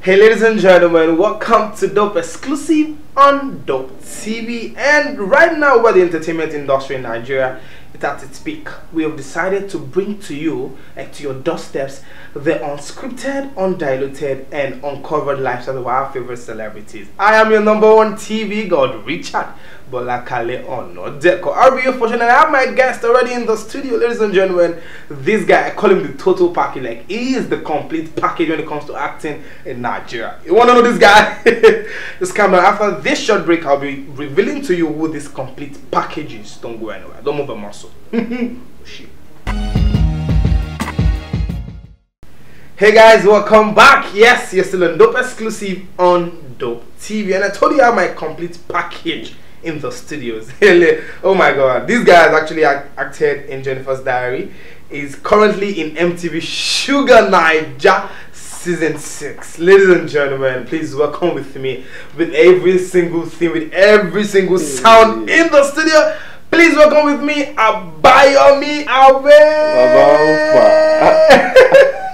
Hey ladies and gentlemen, welcome to Dope Exclusive on Dope TV. And right now, where the entertainment industry in Nigeria is at its peak, we have decided to bring to you, to your doorsteps, the unscripted, undiluted and uncovered lifestyle of our favorite celebrities. I am your number one TV god, Richard Bolakale Onodeko. I'll be fortunate. I have my guest already in the studio, ladies and gentlemen. This guy, I call him the total package. Like, he is the complete package when it comes to acting in Nigeria. You want to know this guy? This camera. After this short break, I'll be revealing to you who this complete package is. Don't go anywhere. Don't move a muscle. Shit. Hey guys, welcome back. Yes, you're still on Dope Exclusive on Dope TV, and I told you I have my complete package in the studios. Oh my god, this guy has actually acted in Jennifer's Diary. He's currently in MTV Sugar Naija season 6. Ladies and gentlemen, please welcome with me, with every single thing, with every single sound in the studio. Please welcome with me Abayomi Awe.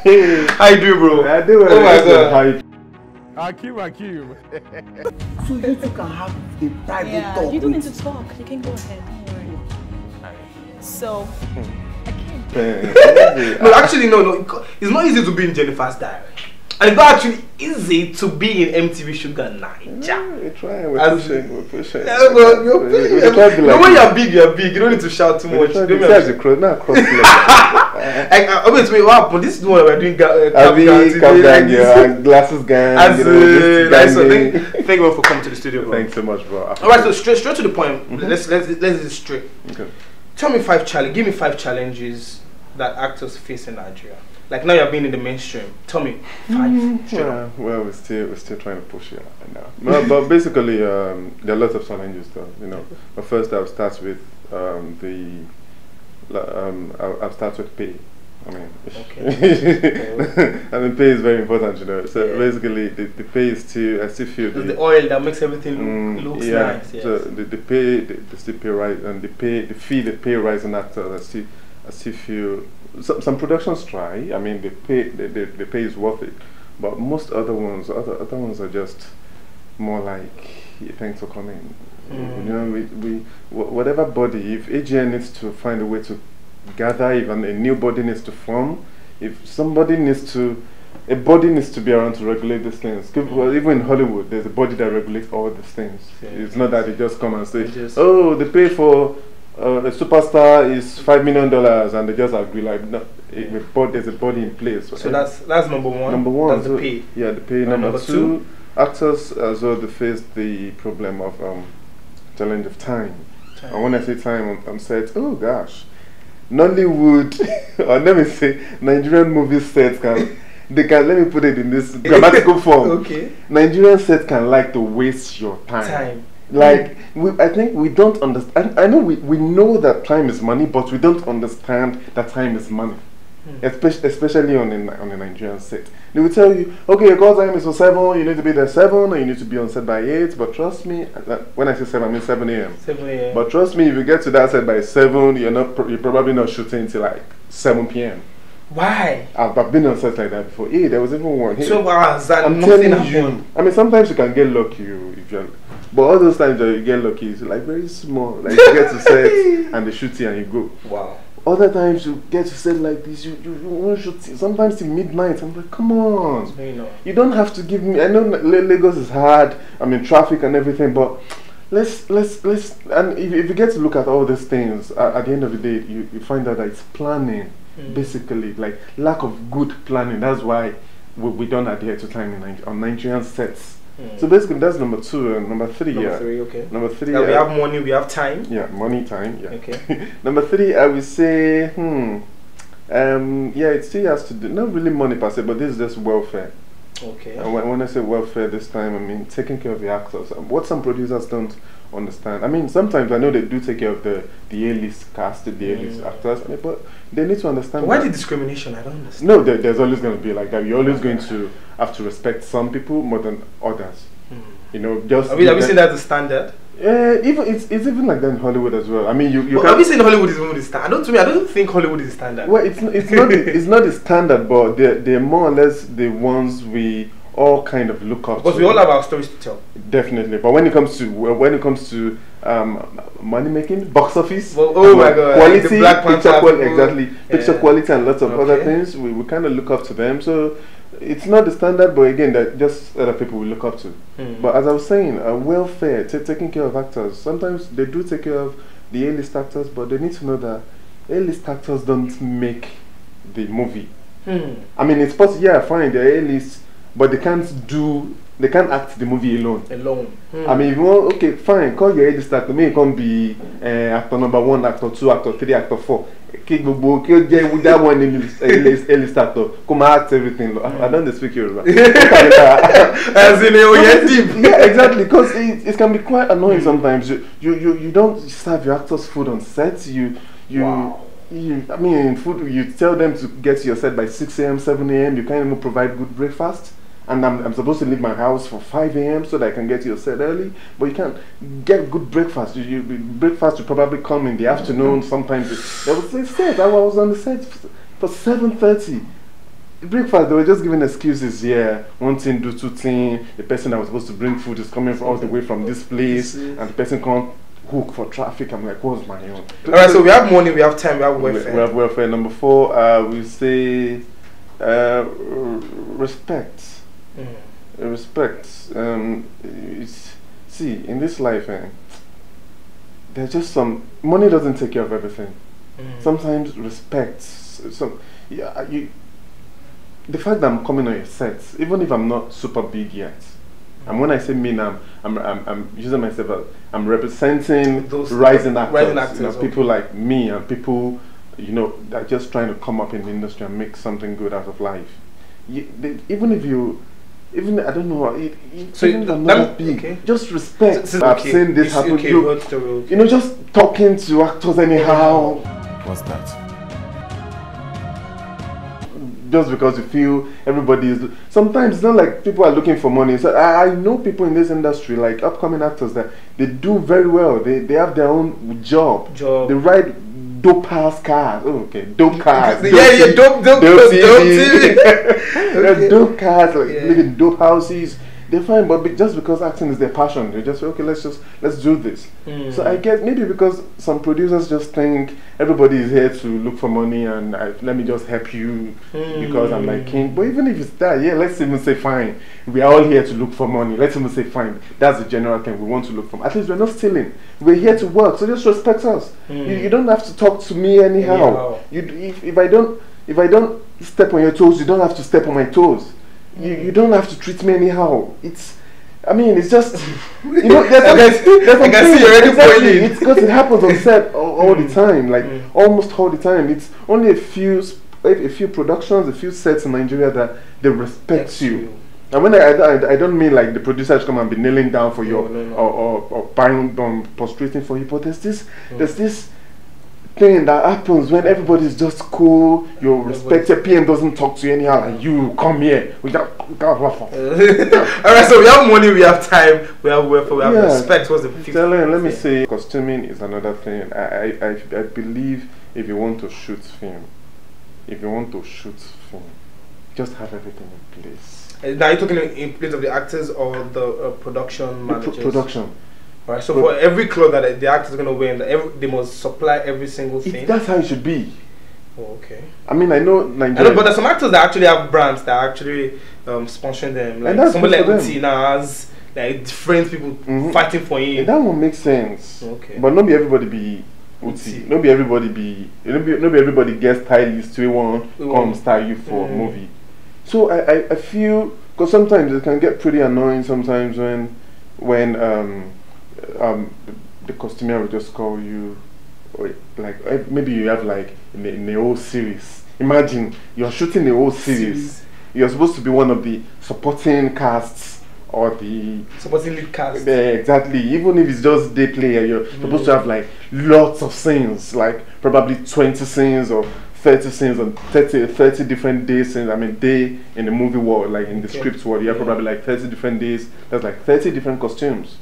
How you doing, bro? I do. Oh my god. Hakim. So you two can have a private talk. You don't need to talk. You can go ahead. Don't worry. So, I can't. No, actually, no. It's not easy to be in Jennifer's Diary. And it's not actually easy to be in MTV Sugar Naija. We're trying. We're pushing. Yeah, well, you're big. No, when you're big, you're big. You don't need to shout too much. Besides the cross, not cross Obviously, what happened? This is what we're doing. Glasses gang. Nice one. Thank you all for coming to the studio, bro. Thanks so much, bro. Alright, so straight to the point. Let's do it straight. Okay. Tell me give me 5 challenges that actors face in Nigeria. Like, now you're being in the mainstream. Tell me 5. Yeah, well, we're still trying to push it now. But basically, there are lots of challenges, though. You know, but first I'll start with I'll start with pay. I mean, okay. I mean, pay is very important, you know. So basically, the pay is still, I still feel the oil that makes everything looks nice. Yes. So the pay, the still pay rise, and the pay rise in actors. I still feel some productions try. I mean, the pay is worth it, but most other ones are just more like, thanks for coming. You know, we whatever body, if AGN needs to find a way to gather, even a new body needs to form, if somebody needs to, a body needs to be around to regulate these things. Well, even in Hollywood, there's a body that regulates all these things. It's not that they just come and say, oh, the pay for a superstar is $5 million, and they just agree like, no, there's a body in place. So that's number one. Number one, that's the pay. Yeah, the pay. Number two, actors as well, they face the problem of challenge of time. And when I say time, I'm saying, oh gosh, Nollywood, or let me say, Nigerian movie sets can, let me put it in this grammatical form. Okay. Nigerian sets can like to waste your time. Like, I think we don't understand. I know we know that time is money, but we don't understand that time is money. Especially on a Nigerian set. They will tell you, okay, your call time is for 7, you need to be there 7, or you need to be on set by 8, but trust me, when I say 7, I mean 7 a.m. 7 a.m. But trust me, if you get to that set by 7, you're probably not shooting till like 7 p.m. Why? I've been on sets like that before. Hey, there was even one. 12 hours and I'm nothing telling you. I mean, sometimes you can get lucky if you're, but all those times that you get lucky, it's like very small. Like, you get to set and they shoot you and you go. Wow. Other times you get to set like this, you won't shoot sometimes till midnight. I'm like, come on. You don't have to give me. I know Lagos is hard. I mean, traffic and everything, but let's and if you get to look at all these things, at the end of the day, you find out that it's planning, basically, like lack of good planning. That's why we don't adhere to time on Nigerian sets. So basically, that's number 2 and number 3. Number 3, okay. Number 3. We have money, we have time. Yeah, money, time. Yeah. Okay. Number 3, I would say, yeah, it still has to do not really money per se, but this is just welfare. Okay. And when I say welfare this time, I mean taking care of the actors. What some producers don't understand. I mean, sometimes I know they do take care of the A-list cast, the A-list actors, but they need to understand. Why the discrimination? I don't understand. No, there's always going to be like that. You're always going to have to respect some people more than others. You know, just. Have you seen that as a standard? Even it's even like that in Hollywood as well. I mean, you have you seen Hollywood is even the standard? I don't think Hollywood is standard. Well, it's not the standard, but they're more or less the ones we all kind of look up. Because we all have our stories to tell. Definitely, but when it comes to money making, box office, well, oh my god, quality, the Black picture quality, people, exactly, picture quality, and lots of other things, we kind of look up to them. So it's not the standard, but again, that just other people we look up to. But as I was saying, welfare, taking care of actors. Sometimes they do take care of the A-list actors, but they need to know that A-list actors don't make the movie. I mean, it's possible, yeah, fine, they're A-list, but they can't act the movie alone. I mean, if you want, okay, fine, call your A-list actor. Maybe you can't be actor number 1, actor 2, actor 3, actor 4. With that one A-list actor, come act everything. I don't speak Yoruba. As in deep. Yeah, exactly. Because it can be quite annoying sometimes. You don't serve your actors food on set. I mean, food. You tell them to get to your set by 6 a.m., 7 a.m. You can't even provide good breakfast. And I'm supposed to leave my house for 5 a.m. so that I can get to your set early, but you can't get good breakfast. Breakfast will probably come in the afternoon. Sometimes there was a set. I was on the set for 7:30. Breakfast, they were just giving excuses. Yeah, one thing, do two things. The person that was supposed to bring food is coming all the way from this place, and the person can't hook for traffic. I'm like, what's my own? All right, so we have money, we have time, we have welfare. We have welfare. Number 4, we say respect. Respect. See, in this life, there's just some money doesn't take care of everything. Sometimes respect. The fact that I'm coming on your set, even if I'm not super big yet, and when I say mean, I'm using myself. I'm representing those rising actors, people like me and people, that are just trying to come up in the industry and make something good out of life. Even I don't know. So even I'm not big. Okay. Just respect. I've seen this happen. Just talking to actors anyhow. What's that? Just because you feel everybody is. Sometimes it's not like people are looking for money. So I know people in this industry, like upcoming actors, that they do very well. They have their own job. They ride dope ass cars. Oh, okay, dope cars. Dope TV. Dope cars, live in dope houses. They're fine, but just because acting is their passion, they just say, okay, let's do this. So I guess maybe because some producers just think everybody is here to look for money and let me just help you because I'm like king. But even if it's that, yeah, let's even say fine. We are all here to look for money. Let's even say fine. That's the general thing we want to look for. At least we're not stealing. We're here to work, so just respect us. You don't have to talk to me anyhow. If I don't step on your toes, you don't have to step on my toes. You don't have to treat me anyhow. It's just, I can see you're already boiling. It's because it happens on set all the time, like almost all the time. It's only a few productions, a few sets in Nigeria that they respect you. And when I don't mean like the producers come and be kneeling down for you or bowing down, prostrating for you, but there's this thing that happens when everybody's just cool, you respect your PM doesn't talk to you anyhow, and you come here. Alright, so we have money, we have time, we have welfare, we have respect. What's the fifth? Let me say, costuming is another thing. I believe if you want to shoot film, just have everything in place. Now you're talking in place of the actors or the production managers? Production. Alright, so for every clothes that the actors are going to wear, they must supply every single thing? That's how it should be. Oh, okay. I mean, I know Nigeria. But there's some actors that actually have brands that are actually sponsoring them. Like somebody like Uti now has like different people fighting for him. And that one makes sense. Okay. But not be everybody be Uti. Not be everybody gets stylist to one come style you for a movie. So I feel, because sometimes it can get pretty annoying sometimes when the costumier will just call you, or like maybe you have like in the whole series. Imagine you're shooting the whole series. You're supposed to be one of the supporting casts or the supporting lead cast. Exactly. Even if it's just day player, you're supposed to have like lots of scenes, like probably 20 scenes or 30 scenes on 30 different days. I mean, day in the movie world, like in the script world, you have probably like 30 different days. That's like 30 different costumes.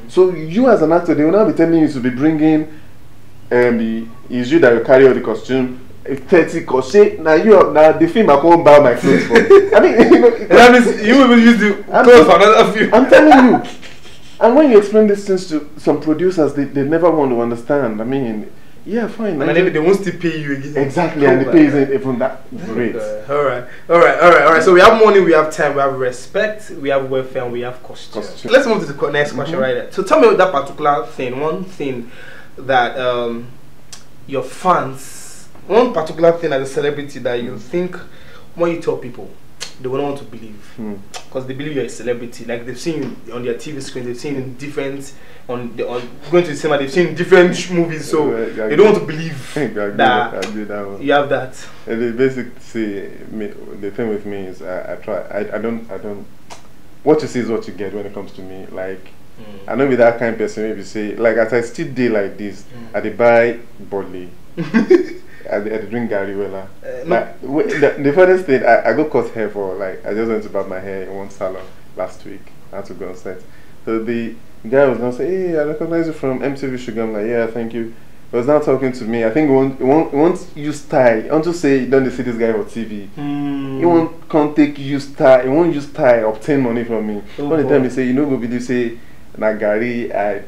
So you as an actor, they will now be telling you to be bringing it's you that will carry all the costume, 30 crochet. Now the film I can't buy my clothes for. I mean, that means you will use the clothes for another film. I'm telling you. And when you explain these things to some producers, they never want to understand. I mean, yeah, fine. And then they won't still pay you again. Exactly, and the pay isn't even that great. Alright. So we have money, we have time, we have respect, we have welfare, and we have costume. Let's move to the next question right there. So tell me that particular thing, one thing that your fans, one particular thing as a celebrity that you think when you tell people, they won't want to believe because they believe you're a celebrity. Like they've seen you on their TV screen, they've seen in different on going to the cinema, they've seen different movies, so they don't want to believe that you have that. And the basic the thing with me is I don't. What you see is what you get when it comes to me. Like I don't be that kind of person. Maybe say like as I still day like this, I dey buy Bodley. I drink Gary Wella. The funniest thing, I go cut hair for like I just went to barb my hair in one salon last week. I had to go on set. So the guy was now saying, "Hey, I recognize you from MTV Sugar." I'm like, "Yeah, thank you." He was now talking to me. I think he won't use style. He wants to say, "Don't they see this guy on TV?" He can't take use style. He won't use style obtain money from me. One time he say, "You know, go believe say, na Gary I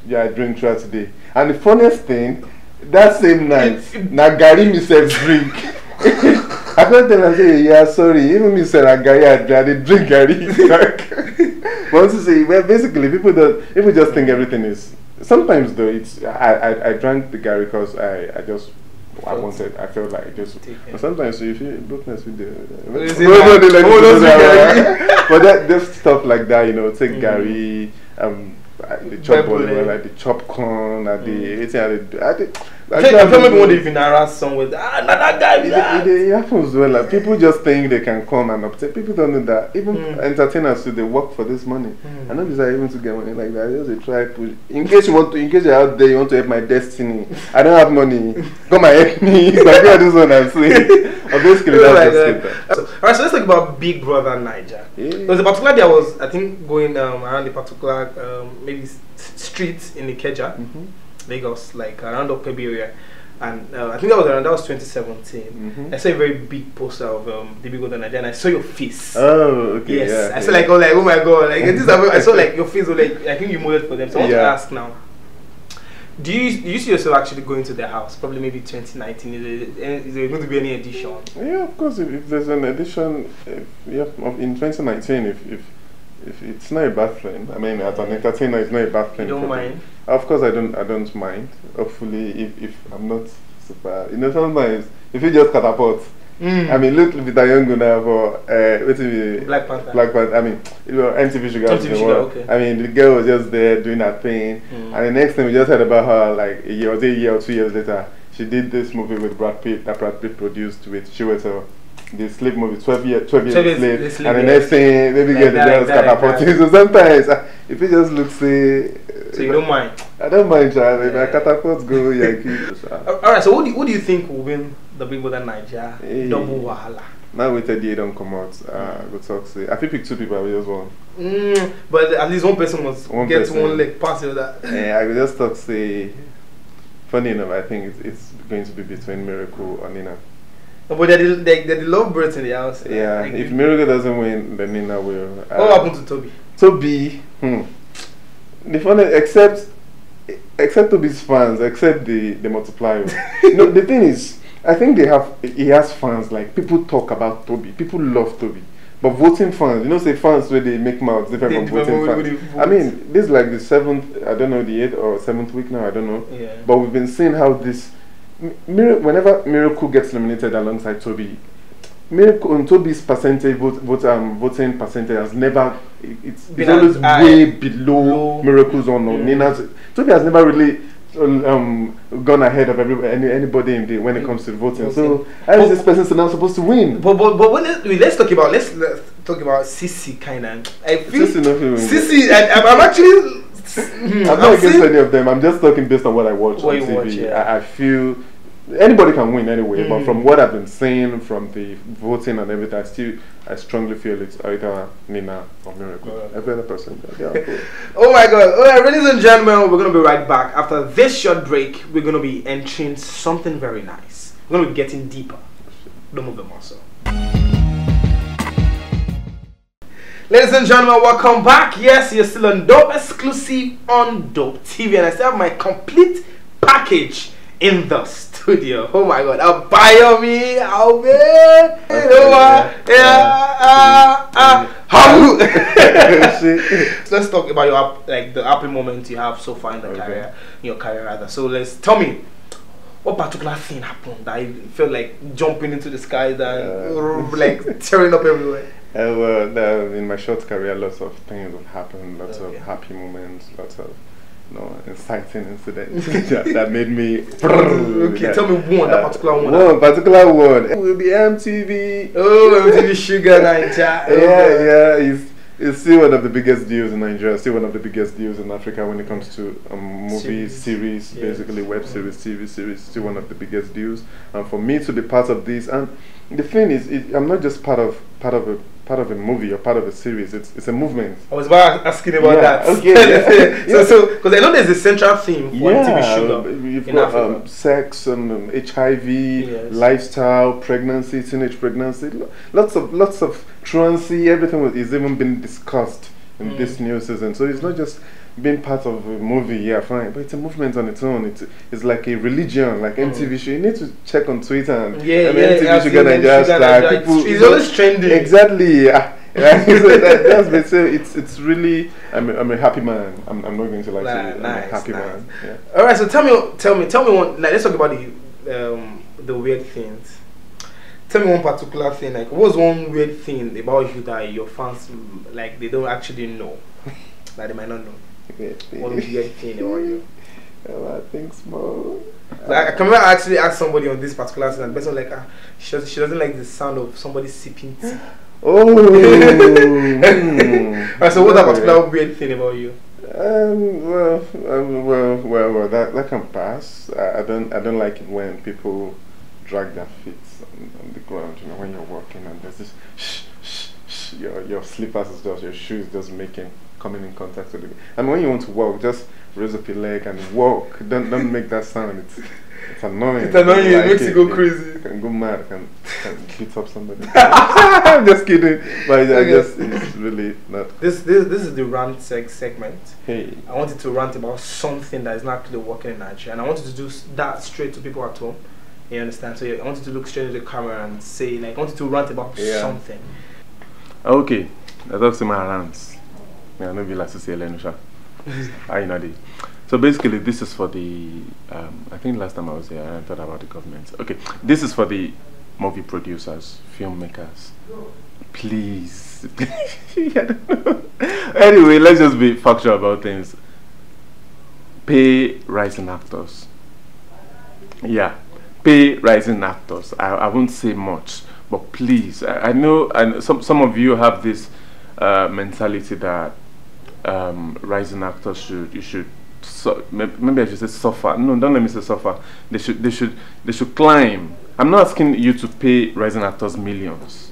drink throughout today." And the funniest thing. That same night, na Gary myself drink. I can't tell him, say, yeah, sorry, even me say na Gary I drink Gary. But I want to say, well, basically, people just think everything is. Sometimes though, it's I drank the Gary because I felt like just. But sometimes, so if you brokenness with but there's stuff like that, you know, take Gary. The chop ball, like the chop corn, I feel maybe one even harass someone with that guy. It happens well. Like, people just think they can come and upset. People don't know that. Even entertainers too, they work for this money. I know these are even to get money like that. Just a try push. In case you're out there, you want to help my destiny. I don't have money. Come and help me. It's like this one I'm saying. Basically, that's just it. Alright, so let's talk about Big Brother Naija. There was a particular day I was, I think, going around the particular maybe streets in Ikeja, Lagos, like around Okebi area, and I think that was 2017. I saw a very big poster of the Big Brother Naija, and I saw your face. Oh, okay. Yes, Yeah, I saw like, oh my god, like this. I saw like your face. Like I think you modeled for them. So I want to ask now. Do you see yourself actually going to their house? Probably maybe 2019. Is there going to be any edition? Yeah, of course. If there's an edition, in 2019, if it's not a bad thing. I mean, as an entertainer, it's not a bad thing. You don't mind? Of course, I don't mind. Hopefully, if I'm not super, sometimes if you just catapult. I mean, look with a young now for Black Panther. I mean, MTV Sugar. Okay. I mean, the girl was just there doing her thing, and the next thing we just heard about her like a year or 2 years later. She did this movie with Brad Pitt that Brad Pitt produced with Chiwetel. The slave movie, 12 years slave, and the next thing, maybe get the girls catapulting. So sometimes, if you just look, say, so you don't mind? I don't mind, child. If I catapult, go Yankee. Alright, so who do you think will win the Big Brother Naija double wahala? Now waited the don't come out. Go talk. Say, I think pick two people. I just one. But at least one person must get one leg past that. I will just talk. Say, funny enough, I think it's going to be between Miracle and Nina. But they're the lovebirds in the house. Yeah, like, if Miracle doesn't win, then Nina will. What happened to Toby? Toby, the funny, except Toby's fans, except the multiplier. No, the thing is, I think he has fans. Like people talk about Toby, people love Toby, but voting fans, say fans where they make mouths different from voting fans. I mean, this is like the 7th, I don't know, the 8th or 7th week now, I don't know. Yeah. But we've been seeing how this. Whenever Miracle gets nominated alongside Toby, Miracle on Toby's percentage voting percentage has never it's always way below Miracle's on Nina's. Toby has never really gone ahead of anybody when it comes to voting. So how is this person now supposed to win? But let's talk about Sissy kind of. I feel Sissy. I'm actually. I'm not against any of them. I'm just talking based on what I watch on TV. I feel anybody can win anyway, but from what I've been seeing, from the voting and everything, I strongly feel it's either Nina or Miracle. Every other person. Yeah, cool. Oh my god. Alright, ladies and gentlemen, we're going to be right back. After this short break, we're going to be entering something very nice. We're gonna be getting deeper. Don't move them also. Ladies and gentlemen, welcome back. Yes, you're still on Dope Exclusive on Dope TV, and I still have my complete package in the studio. Oh my god, I'll buy me, I'll be, Let's talk about your the happy moments you have so far in the career, in your career rather. So let's tell me, what particular thing happened that you felt like jumping into the sky and like tearing up everywhere? Well, in my short career, lots of things have happened, lots of happy moments, lots of inciting incidents that made me. Okay, tell me one, that particular one. One particular one. It will be MTV. Oh, MTV Sugar Nigeria. Yeah. It's still one of the biggest deals in Nigeria, still one of the biggest deals in Africa when it comes to movie series, basically web series, TV series, still one of the biggest deals. And for me to be part of this, and the thing is, I'm not just part of a movie or part of a series. It's a movement. I was about asking about that. Okay. So because I know there's a central theme for MTV Sugar. You've got sex, HIV, lifestyle, pregnancy, teenage pregnancy, lots of truancy. Everything is even been discussed in this new season. So it's not just being part of a movie, fine, but it's a movement on its own. It's like a religion, like MTV Show. You need to check on Twitter and MTV Sugar Nigeria. It's always trending. Exactly. So it's really. I'm a happy man. I'm not going to lie to you. I'm a happy man. Yeah. All right. So tell me one. Let's talk about the weird things. Tell me one particular thing. Like, what's one weird thing about you that your fans like they don't actually know, that they might not know? What weird thing about you? I think small. Like, I can remember I actually asked somebody on this particular thing, and the person like, she doesn't like the sound of somebody sipping tea. Oh. Right, so what's that particular weird thing about you? Well, that can pass. I don't like it when people drag their feet on the ground. You know, when you're walking and there's this shh, your slippers is just, your shoes just coming in contact with it. And when you want to walk, just raise up your leg and walk. Don't make that sound. It's annoying. It's annoying. It makes you go crazy. I can go mad. I can beat up somebody. I'm just kidding. But it's really not. This is the rant segment. Hey. I wanted to rant about something that is not actually working in Nigeria, and I wanted to do that straight to people at home. You understand? So I wanted to look straight into the camera and say, like, I wanted to rant about something. Okay. That's my rants. Yeah, no, like to say Lenusha. I know it. So basically, this is for the. I think last time I was here, I thought about the government. Okay, this is for the movie producers, filmmakers. Please. I don't know. Anyway, let's just be factual about things. Pay rising actors. Yeah, pay rising actors. I won't say much, but please. I know, and some of you have this mentality that rising actors maybe I should say suffer. No, don't let me say suffer. They should climb. I'm not asking you to pay rising actors millions,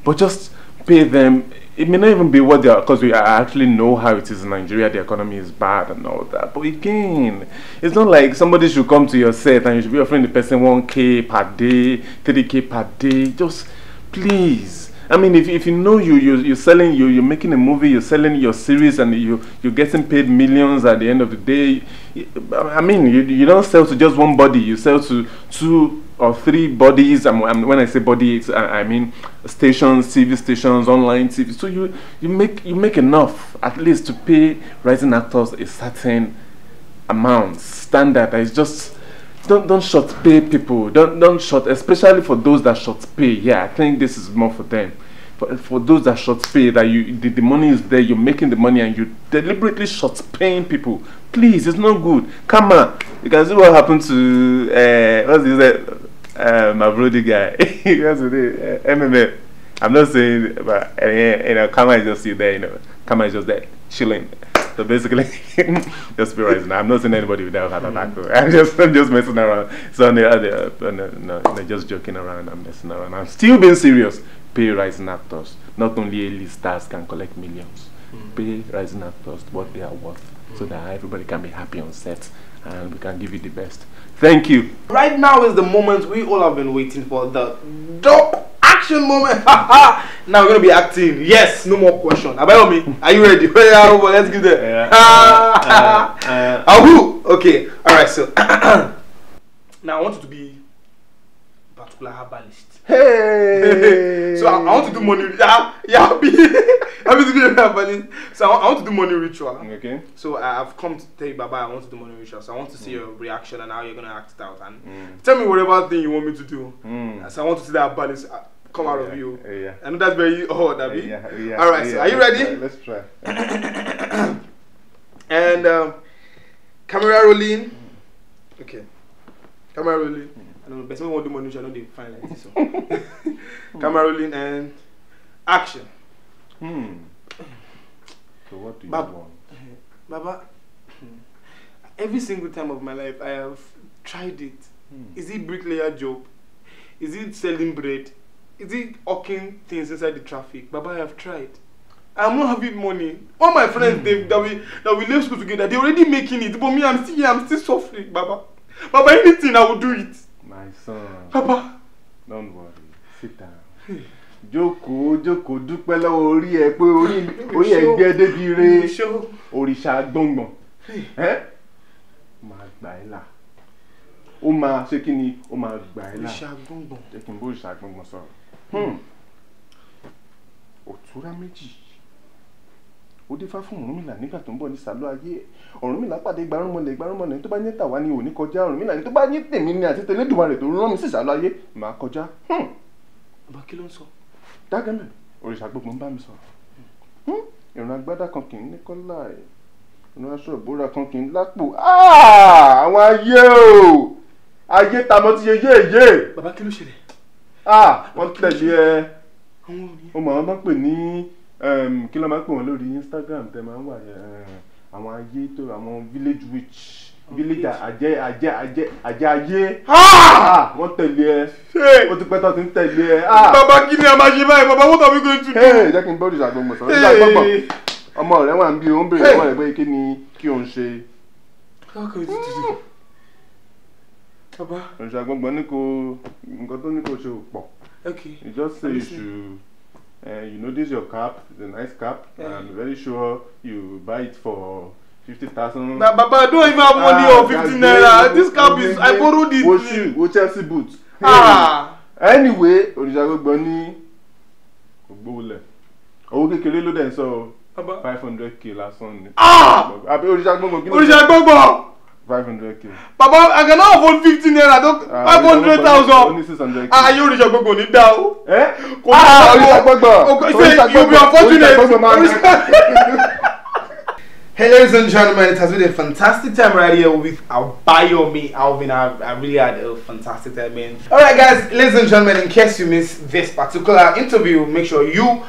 but just pay them. It may not even be what they are, because I actually know how it is in Nigeria. The economy is bad and all that. But again, it's not like somebody should come to your set and you should be offering the person 1K per day, 3K per day. Just please. I mean, if you know you're selling, you're making a movie, you're selling your series, and you're getting paid millions at the end of the day. I mean, you don't sell to just one body. You sell to 2 or 3 bodies. When I say body, I mean stations, TV stations, online TV. So you make enough at least to pay rising actors a certain amount standard. That is just. Don't short pay people. Don't short, especially for those that short pay. Yeah, I think this is more for them. For those that short pay, that the money is there, you're making the money, and you deliberately short paying people. Please, it's not good. Come on, you can see what happened to what's his name? My brother guy. What's his name? MMA. I'm not saying, but Kama is just there. Kama is just there chilling. So basically, just be rising. I'm not saying anybody would have had an attack. I'm just messing around. So they're just joking around. I'm messing around. I'm still being serious. Pay rising actors. Not only A-list stars can collect millions. pay rising actors what they are worth, so that everybody can be happy on set and we can give you the best. Thank you. Right now is the moment we all have been waiting for, the dope action moment. Now we're gonna be acting. Yes, no more question. Abayomi, are you ready? Let's get there. Okay, alright, so now I want you to be a particular herbalist. Hey! So I want to do money. I'm to be a herbalist. So I want to do money ritual. Okay. So I've come to tell you, Baba, I want to do money ritual. So I want to see your reaction and how you're gonna act it out. And tell me whatever thing you want me to do. So I want to see that herbalist come out of you. Yeah. I know that's very odd, Abby. Yeah. All right. So are you ready? Let's try. And camera rolling. Okay. Camera rolling. I don't know. Best want to do money ritual. I know they find like this. So. Camera rolling and action. So what do you want? Baba, every single time of my life I have tried it. Is it bricklayer job? Is it selling bread? Is it hawking things inside the traffic? Baba, I have tried. I'm not having money. All my friends that we left school together, they're already making it. But me, I'm still suffering, Baba. Baba, anything I will do it. My son. Papa. Don't worry. Sit down. Jókòó, dúpẹ́ lọ́wọ́ orí ẹ pé orí ẹ gbé débi re. Òrìṣà gbọ̀ngbọ̀n. Máa gbà ẹ́ là. Ó máa ṣe kí ni? Ó máa gbà ẹ́ là. Òrìṣà gbọ̀ngbọ̀n. Jẹ́ kí n bó òrìṣà gbọ̀ngbọ̀n sọ̀rọ̀. Òtúrá méjì. Ó dífá fún Ọ̀rúnmìlà nígbà tó ń bọ̀ ní sàlọ́ ayé. Ọ̀rúnmìlà pàdé Gbárùnmọ̀lẹ̀ tó bá ní tàwa ni ò ní kọjá. Ọ̀rúnmìlà ní tó bá ní tèmi ni àti tẹlẹ́dùmarè tó rán mi sí sàlọ́ ayé máa kọjá. Bàbá kí ló ń sọ? Dágẹ́mẹ̀, òrìṣà gbogbo ń bá mi sọ̀rọ̀. Ìrun agbádá kan kì í ní kọ́lá ẹ̀. Ìrun aṣọ ìbora kan kì í lápò. Àwọn ayé o! Ayé tamọ́ ti yé. Bàbá kí ló ṣẹlẹ̀? Wọ́n tẹ̀lé ẹ. Ó mọ̀ wọ́n máa ń pè ní kí ló máa ń pè wọ́n lórí Instagram tẹ́ máa ń wà àwọn ayé tó àwọn village witch village ajẹ́ ayé. Wọ́n tẹ̀lé ẹ. Ó ti pẹ́ tó ti ń tẹ̀lé ẹ. Bàbá kí ni a máa ṣe báyìí? Bàbá what are we going to do? Jẹ́ kí n bọ́ òrìṣà gbọ̀ngbọ̀n sọ̀rọ̀. Òrìṣà gbọ̀ngbọ̀n. Ọmọ rẹ̀ wà ń bí òun bèrè lọ́wọ́ rẹ̀ pé kí ni kí òun ṣe. Bàbá. Òrìṣà gbọ̀ngbọ̀n ní kò nǹkan tó ní kò ṣe pọ̀. Okay. You just say you should. You know this your cap, it's a nice cap. I'm very sure you buy it for 50,000. Nah, Baba, I don't even have money or 50 naira. This cap is I borrowed it. What Chelsea boots. Anyway, òrìṣà gbọ̀ngbọ̀n ní ògbówólẹ̀. Owó kékeré ló dẹ̀ ń sọ 500k lásán ni. Àbí òrìṣà gbọ̀ngbọ̀n kí ló? Òrìṣà gbọ̀ngbọ̀n. 500k. Baba, I cannot afford 50 naira. 500,000. Only 600k. You òrìṣà gbọ̀ngbọ̀n ní dá o. Òrìṣà gbọ̀ngbọ̀n. You'll be unfortunate. Hey ladies and gentlemen, it has been a fantastic time right here with Abayomi Alvin. I really had a fantastic time, man. Alright guys, ladies and gentlemen, in case you missed this particular interview, make sure you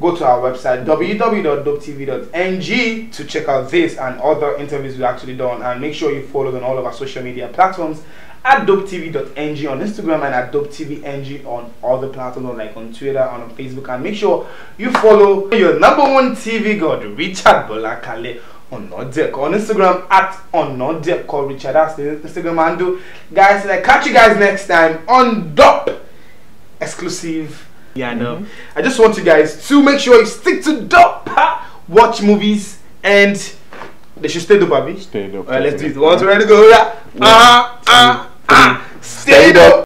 go to our website www.dopetv.ng to check out this and other interviews we've actually done, and make sure you follow on all of our social media platforms at dopetv.ng on Instagram and at dopetv.ng on other platforms like on Twitter and on Facebook, and make sure you follow your #1 TV god Richard Bolakale on Instagram at Onodeko Richard. That's the Instagram handle, guys. And I catch you guys next time on Dop Exclusive. Yeah, I know. I just want you guys to make sure you stick to Dop, watch movies, and they should stay dope, Abby. Stay dope. Alright, let's do it. Once we're ready to go, stay dope.